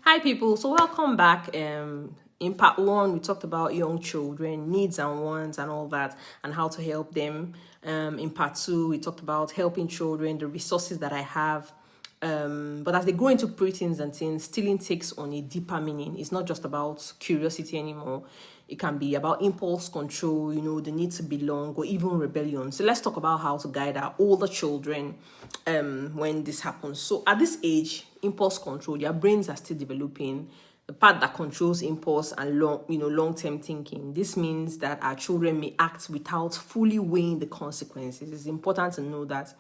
Hi people, so welcome back. In part one, we talked about young children, needs and wants and all that, and how to help them. In part two, we talked about helping children, the resources that I have. But as they grow into preteens and teens, stealing takes on a deeper meaning. It's not just about curiosity anymore. It can be about impulse control, the need to belong, or even rebellion. So let's talk about how to guide our older children when this happens. So at this age, impulse control, their brains are still developing. The part that controls impulse and long-term thinking. This means that our children may act without fully weighing the consequences. It's important to know that.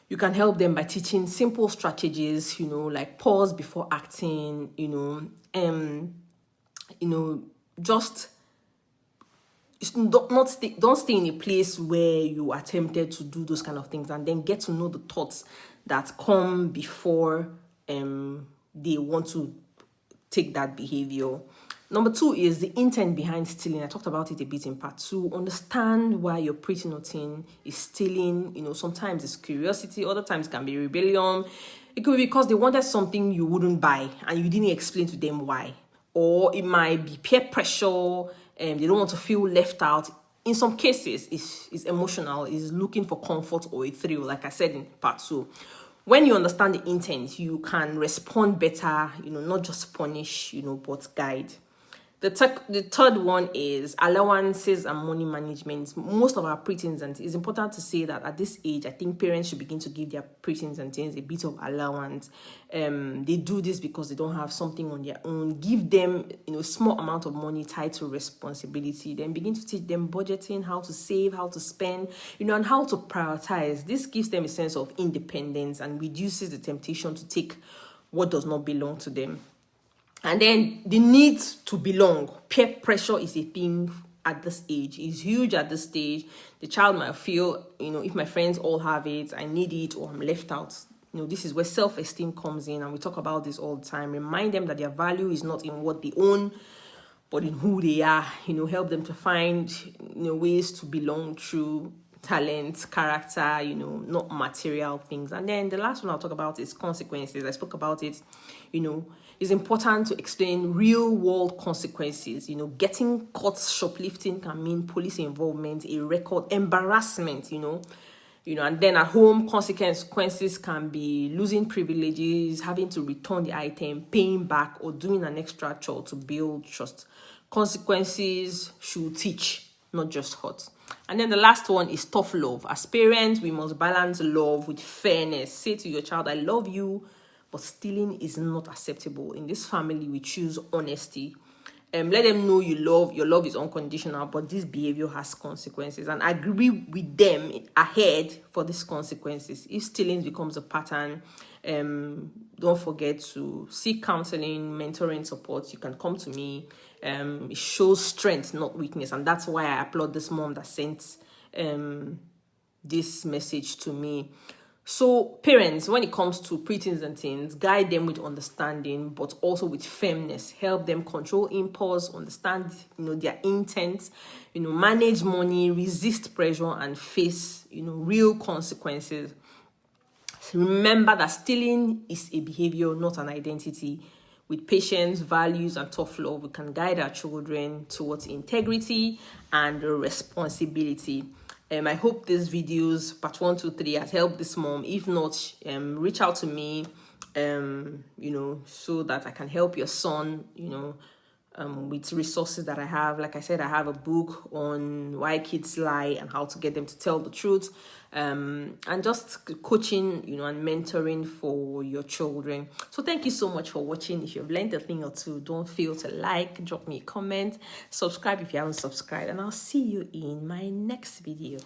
You can help them by teaching simple strategies, like pause before acting, just don't stay in a place where you are tempted to do those kind of things, and then get to know the thoughts that come before they want to take that behavior. Number two is the intent behind stealing. I talked about it a bit in part two. Understand why your preteen or teen is stealing. Sometimes it's curiosity, other times it can be rebellion. It could be because they wanted something you wouldn't buy and you didn't explain to them why. Or it might be peer pressure, they don't want to feel left out. In some cases, it's emotional, it's looking for comfort or a thrill, like I said in part two. When you understand the intent, you can respond better, not just punish, but guide. The third one is allowances and money management. Most of our preteens and it's important to say that at this age, I think parents should begin to give their preteens and teens a bit of allowance. They do this because they don't have something on their own. Give them, a small amount of money tied to responsibility. Then begin to teach them budgeting, how to save, how to spend, and how to prioritize. This gives them a sense of independence and reduces the temptation to take what does not belong to them. And then the need to belong. Peer pressure is a thing at this age. It's huge at this stage. The child might feel, if my friends all have it, I need it, or I'm left out. This is where self-esteem comes in, and we talk about this all the time. Remind them that their value is not in what they own, but in who they are. Help them to find, ways to belong through talent, character, not material things. And then the last one I'll talk about is consequences. I spoke about it, it's important to explain real world consequences. Getting caught shoplifting can mean police involvement, a record, embarrassment, and then at home, consequences can be losing privileges, having to return the item, paying back, or doing an extra chore to build trust. Consequences should teach, not just hurt. And then the last one is tough love. As parents, we must balance love with fairness. Say to your child, I love you, but stealing is not acceptable. In this family, we choose honesty. Let them know your love is unconditional, but this behavior has consequences. And agree with them ahead for these consequences. If stealing becomes a pattern, don't forget to seek counseling, mentoring support. You can come to me. It shows strength, not weakness. And that's why I applaud this mom that sent this message to me. So parents, when it comes to preteens and teens, guide them with understanding, but also with firmness. Help them control impulse, understand, their intents, manage money, resist pressure, and face, real consequences. Remember that stealing is a behavior, not an identity. With patience, values, and tough love, we can guide our children towards integrity and responsibility. I hope these videos, part 1, 2, 3, has helped this mom. If not, reach out to me, so that I can help your son, with resources that I have. Like I said, I have a book on why kids lie and how to get them to tell the truth, and just coaching, and mentoring for your children. So thank you so much for watching. If you've learned a thing or two, don't fail to like, drop me a comment, subscribe if you haven't subscribed, and I'll see you in my next video.